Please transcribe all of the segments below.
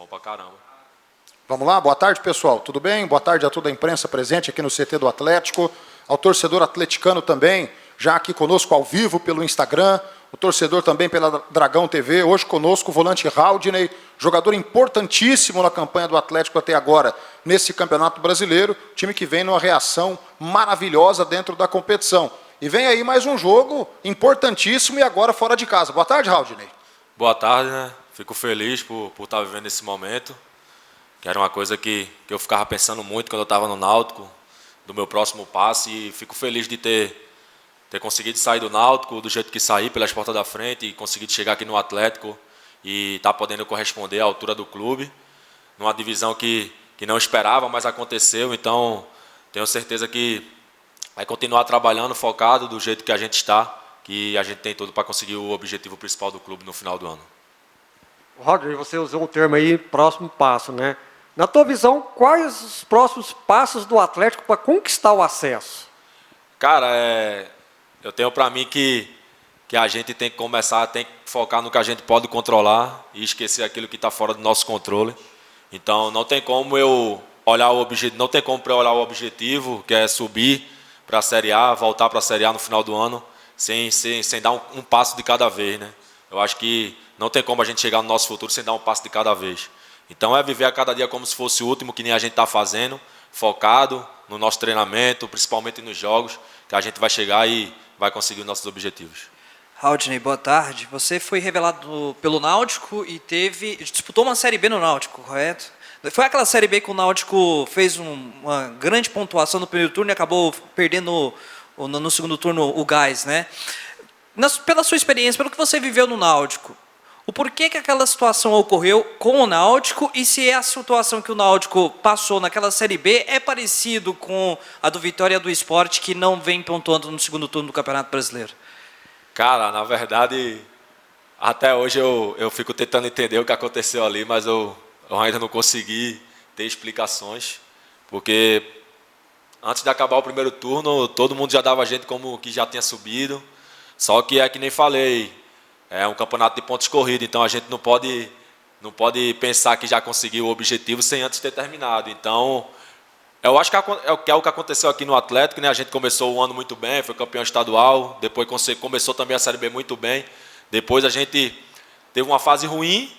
Bom pra caramba. Vamos lá, boa tarde, pessoal. Tudo bem? Boa tarde a toda a imprensa presente aqui no CT do Atlético, ao torcedor atleticano também, já aqui conosco ao vivo pelo Instagram, o torcedor também pela Dragão TV, hoje conosco o volante Haldney, jogador importantíssimo na campanha do Atlético até agora, nesse Campeonato Brasileiro, time que vem numa reação maravilhosa dentro da competição. E vem aí mais um jogo importantíssimo e agora fora de casa. Boa tarde, Haldney. Boa tarde, né? Fico feliz por estar vivendo esse momento, que era uma coisa que eu ficava pensando muito quando eu estava no Náutico, do meu próximo passe, e fico feliz de ter conseguido sair do Náutico do jeito que saí, pelas portas da frente, e conseguido chegar aqui no Atlético e estar podendo corresponder à altura do clube, numa divisão que não esperava, mas aconteceu. Então tenho certeza que vai continuar trabalhando, focado do jeito que a gente está, que a gente tem tudo para conseguir o objetivo principal do clube no final do ano. Roger, você usou o termo aí, próximo passo, né? Na tua visão, quais os próximos passos do Atlético para conquistar o acesso? Cara, eu tenho para mim que a gente tem que começar, tem que focar no que a gente pode controlar e esquecer aquilo que está fora do nosso controle. Então não tem como eu olhar o objetivo, não tem como para eu olhar o objetivo, que é subir para a Série A, voltar para a Série A no final do ano, sem dar um passo de cada vez, né? Eu acho que não tem como a gente chegar no nosso futuro sem dar um passo de cada vez. Então é viver a cada dia como se fosse o último, que nem a gente está fazendo, focado no nosso treinamento, principalmente nos jogos, que a gente vai chegar e vai conseguir os nossos objetivos. Haldney, boa tarde. Você foi revelado pelo Náutico e disputou uma Série B no Náutico, correto? Foi aquela Série B que o Náutico fez uma grande pontuação no primeiro turno e acabou perdendo no segundo turno o gás, né? Pela sua experiência, pelo que você viveu no Náutico, o porquê que aquela situação ocorreu com o Náutico e se a situação que o Náutico passou naquela Série B é parecido com a do Vitória do Sport, que não vem pontuando no segundo turno do Campeonato Brasileiro? Cara, na verdade, até hoje eu fico tentando entender o que aconteceu ali, mas eu ainda não consegui ter explicações, porque antes de acabar o primeiro turno, todo mundo já dava a gente como que já tinha subido, só que é que nem falei, é um campeonato de pontos corridos, então a gente não pode pensar que já conseguiu o objetivo sem antes ter terminado. Então, eu acho que é o que aconteceu aqui no Atlético, né? A gente começou o ano muito bem, foi campeão estadual, depois começou também a Série B muito bem, depois a gente teve uma fase ruim,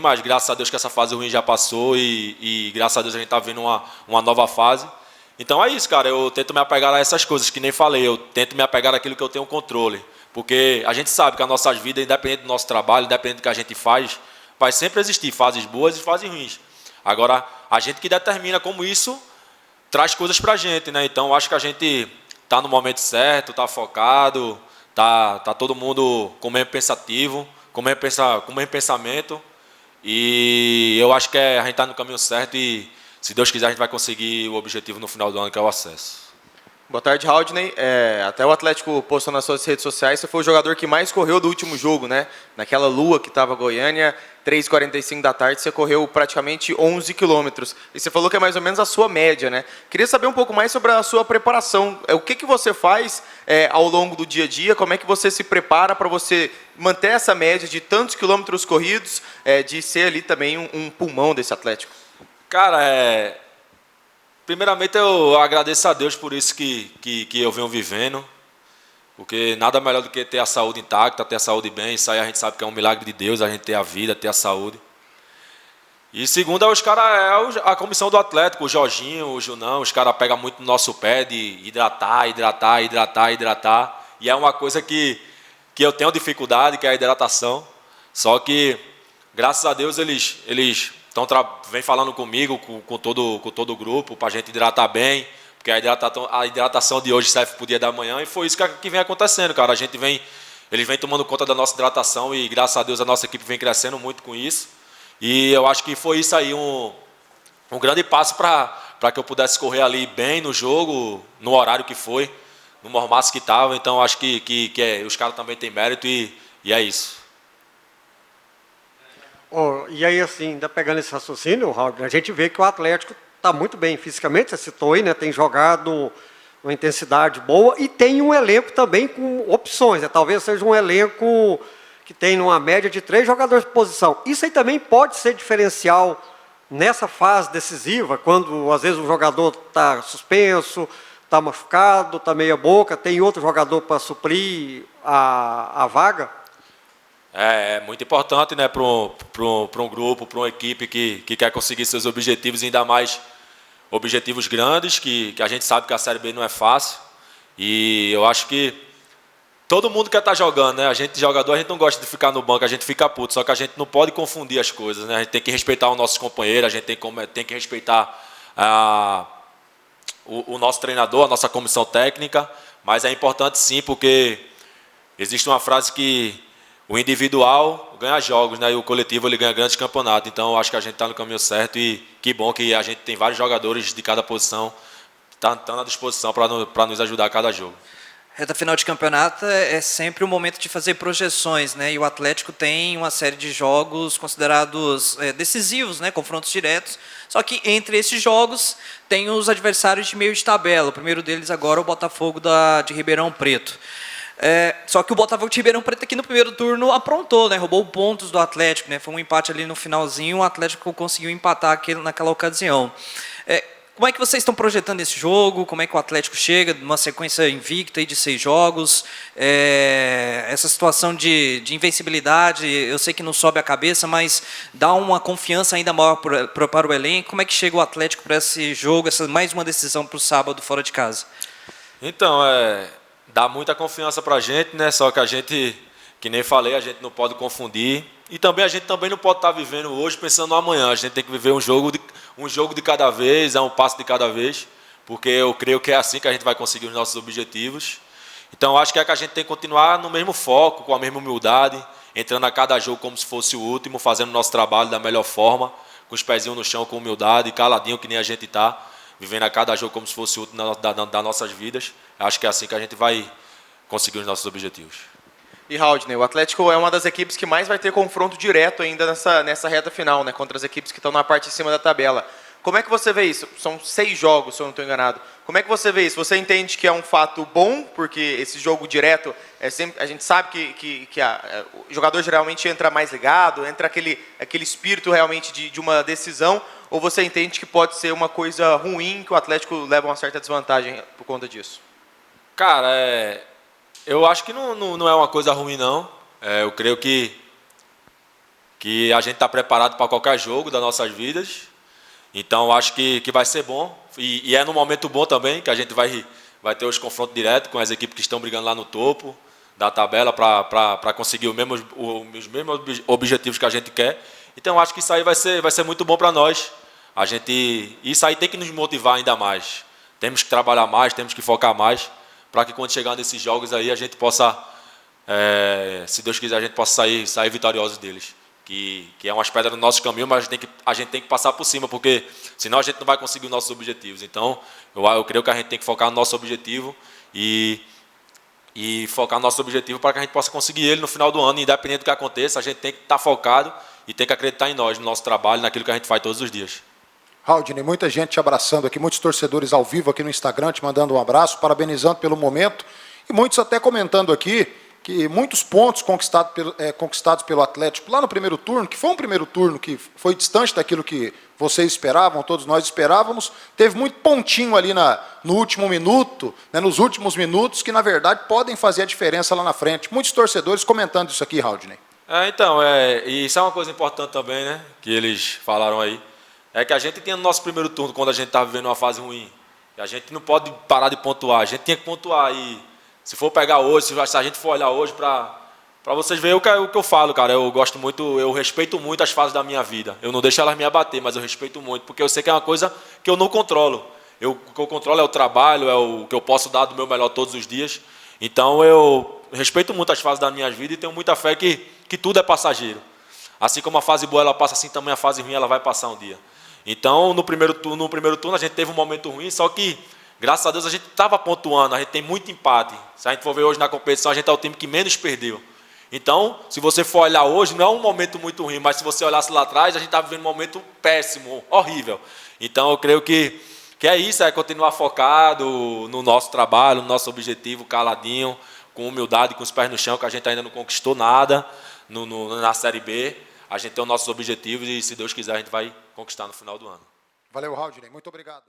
mas graças a Deus que essa fase ruim já passou e graças a Deus a gente está vendo uma nova fase. Então é isso, cara, eu tento me apegar a essas coisas, que nem falei, eu tento me apegar àquilo que eu tenho controle. Porque a gente sabe que as nossas vidas, independente do nosso trabalho, independente do que a gente faz, vai sempre existir fases boas e fases ruins. Agora, a gente que determina como isso traz coisas para a gente, né? Então, acho que a gente está no momento certo, está focado, tá todo mundo com o mesmo pensativo, com o mesmo pensamento. E eu acho que a gente está no caminho certo e, se Deus quiser, a gente vai conseguir o objetivo no final do ano, que é o acesso. Boa tarde, Haldney. Até o Atlético postou nas suas redes sociais, você foi o jogador que mais correu do último jogo, né? Naquela lua que estava Goiânia, 3h45 da tarde, você correu praticamente 11 quilômetros. E você falou que é mais ou menos a sua média, né? Queria saber um pouco mais sobre a sua preparação. O que você faz ao longo do dia a dia? Como é que você se prepara para você manter essa média de tantos quilômetros corridos, de ser ali também um pulmão desse Atlético? Cara, primeiramente, eu agradeço a Deus por isso que eu venho vivendo, porque nada melhor do que ter a saúde intacta, ter a saúde bem. Isso aí a gente sabe que é um milagre de Deus, a gente ter a vida, ter a saúde. E segundo, a comissão do Atlético, o Jorginho, o Junão, os caras pegam muito no nosso pé de hidratar. E é uma coisa que eu tenho dificuldade, que é a hidratação. Só que, graças a Deus, eles vem falando comigo, com todo o grupo, para a gente hidratar bem, porque a hidratação de hoje serve para o dia da manhã, e foi isso que vem acontecendo, cara. Eles vêm tomando conta da nossa hidratação e, graças a Deus, a nossa equipe vem crescendo muito com isso. E eu acho que foi isso aí um grande passo para que eu pudesse correr ali bem no jogo, no horário que foi, no mormaço que estava. Então, acho que os caras também têm mérito e é isso. E aí, assim, ainda pegando esse raciocínio, Raul, a gente vê que o Atlético está muito bem fisicamente, você citou aí, né? Tem jogado uma intensidade boa e tem um elenco também com opções, né? Talvez seja um elenco que tem uma média de 3 jogadores por posição. Isso aí também pode ser diferencial nessa fase decisiva, quando às vezes o jogador está suspenso, está machucado, está meia boca, tem outro jogador para suprir a vaga? É muito importante, né, para um grupo, para uma equipe que quer conseguir seus objetivos, ainda mais objetivos grandes, que a gente sabe que a Série B não é fácil. E eu acho que todo mundo quer estar jogando, né? A gente, jogador, a gente não gosta de ficar no banco, a gente fica puto, só que a gente não pode confundir as coisas, né? A gente tem que respeitar os nossos companheiros, a gente tem que respeitar o nosso treinador, a nossa comissão técnica, mas é importante sim, porque existe uma frase que o individual ganha jogos, né? E o coletivo ele ganha grandes campeonatos. Então, eu acho que a gente está no caminho certo e que bom que a gente tem vários jogadores de cada posição estão à disposição para nos ajudar a cada jogo. Reta final de campeonato é sempre o momento de fazer projeções, né? E o Atlético tem uma série de jogos considerados decisivos, né? Confrontos diretos. Só que entre esses jogos tem os adversários de meio de tabela. O primeiro deles agora é o Botafogo de Ribeirão Preto. Só que o Botafogo de Ribeirão Preto aqui no primeiro turno aprontou, né? Roubou pontos do Atlético, né? Foi um empate ali no finalzinho, o Atlético conseguiu empatar naquela ocasião. Como é que vocês estão projetando esse jogo? Como é que o Atlético chega numa sequência invicta aí de 6 jogos? Essa situação de invencibilidade, eu sei que não sobe a cabeça, mas dá uma confiança ainda maior para o elenco. Como é que chega o Atlético para esse jogo, mais uma decisão para o sábado fora de casa? Então, dá muita confiança para a gente, né? Só que a gente, que nem falei, a gente não pode confundir. E também a gente também não pode estar vivendo hoje pensando no amanhã. A gente tem que viver um jogo de cada vez, um passo de cada vez, porque eu creio que é assim que a gente vai conseguir os nossos objetivos. Então, acho que a gente tem que continuar no mesmo foco, com a mesma humildade, entrando a cada jogo como se fosse o último, fazendo o nosso trabalho da melhor forma, com os pezinhos no chão, com humildade, caladinho, que nem a gente está, vivendo a cada jogo como se fosse o último das nossas vidas. Acho que é assim que a gente vai conseguir os nossos objetivos. E Haldney, o Atlético é uma das equipes que mais vai ter confronto direto ainda nessa reta final, né, contra as equipes que estão na parte de cima da tabela. Como é que você vê isso? São 6 jogos, se eu não estou enganado. Como é que você vê isso? Você entende que é um fato bom, porque esse jogo direto, a gente sabe que o jogador geralmente entra mais ligado, entra aquele espírito realmente de uma decisão, ou você entende que pode ser uma coisa ruim, que o Atlético leva uma certa desvantagem por conta disso? Cara, eu acho que não é uma coisa ruim, não. Eu creio que a gente está preparado para qualquer jogo das nossas vidas. Então, acho que vai ser bom. E é num momento bom também, que a gente vai ter os confrontos diretos com as equipes que estão brigando lá no topo da tabela para conseguir os mesmos objetivos que a gente quer. Então, acho que isso aí vai ser muito bom para nós. Isso aí tem que nos motivar ainda mais. Temos que trabalhar mais, temos que focar mais, para que quando chegar nesses jogos aí a gente possa, se Deus quiser, a gente possa sair vitoriosos deles. Que é umas pedras no nosso caminho, mas a gente tem que passar por cima, porque senão a gente não vai conseguir os nossos objetivos. Então, eu creio que a gente tem que focar no nosso objetivo e focar no nosso objetivo para que a gente possa conseguir ele no final do ano, independente do que aconteça, a gente tem que estar focado e tem que acreditar em nós, no nosso trabalho, naquilo que a gente faz todos os dias. Haldney, muita gente te abraçando aqui, muitos torcedores ao vivo aqui no Instagram, te mandando um abraço, parabenizando pelo momento, e muitos até comentando aqui que muitos pontos conquistados pelo Atlético lá no primeiro turno, que foi um primeiro turno que foi distante daquilo que vocês esperavam, todos nós esperávamos, teve muito pontinho ali no último minuto, né, nos últimos minutos, que na verdade podem fazer a diferença lá na frente. Muitos torcedores comentando isso aqui, Haldney. E isso é uma coisa importante também, né, que eles falaram aí. É que a gente tinha no nosso primeiro turno, quando a gente estava vivendo uma fase ruim, e a gente não pode parar de pontuar, a gente tinha que pontuar. E se for pegar hoje, se a gente for olhar hoje, para vocês verem o que eu falo, cara, eu gosto muito, eu respeito muito as fases da minha vida. Eu não deixo elas me abater, mas eu respeito muito, porque eu sei que é uma coisa que eu não controlo. O que eu controlo é o trabalho, é o que eu posso dar do meu melhor todos os dias. Então eu respeito muito as fases da minha vida e tenho muita fé que tudo é passageiro. Assim como a fase boa ela passa, assim também a fase ruim ela vai passar um dia. Então, no primeiro turno a gente teve um momento ruim, só que, graças a Deus, a gente estava pontuando, a gente tem muito empate. Se a gente for ver hoje na competição, a gente é o time que menos perdeu. Então, se você for olhar hoje, não é um momento muito ruim, mas se você olhasse lá atrás, a gente está vivendo um momento péssimo, horrível. Então, eu creio que é isso, é continuar focado no nosso trabalho, no nosso objetivo, caladinho, com humildade, com os pés no chão, que a gente ainda não conquistou nada. na Série B. A gente tem os nossos objetivos e, se Deus quiser, a gente vai conquistar no final do ano. Valeu, Raudney. Muito obrigado.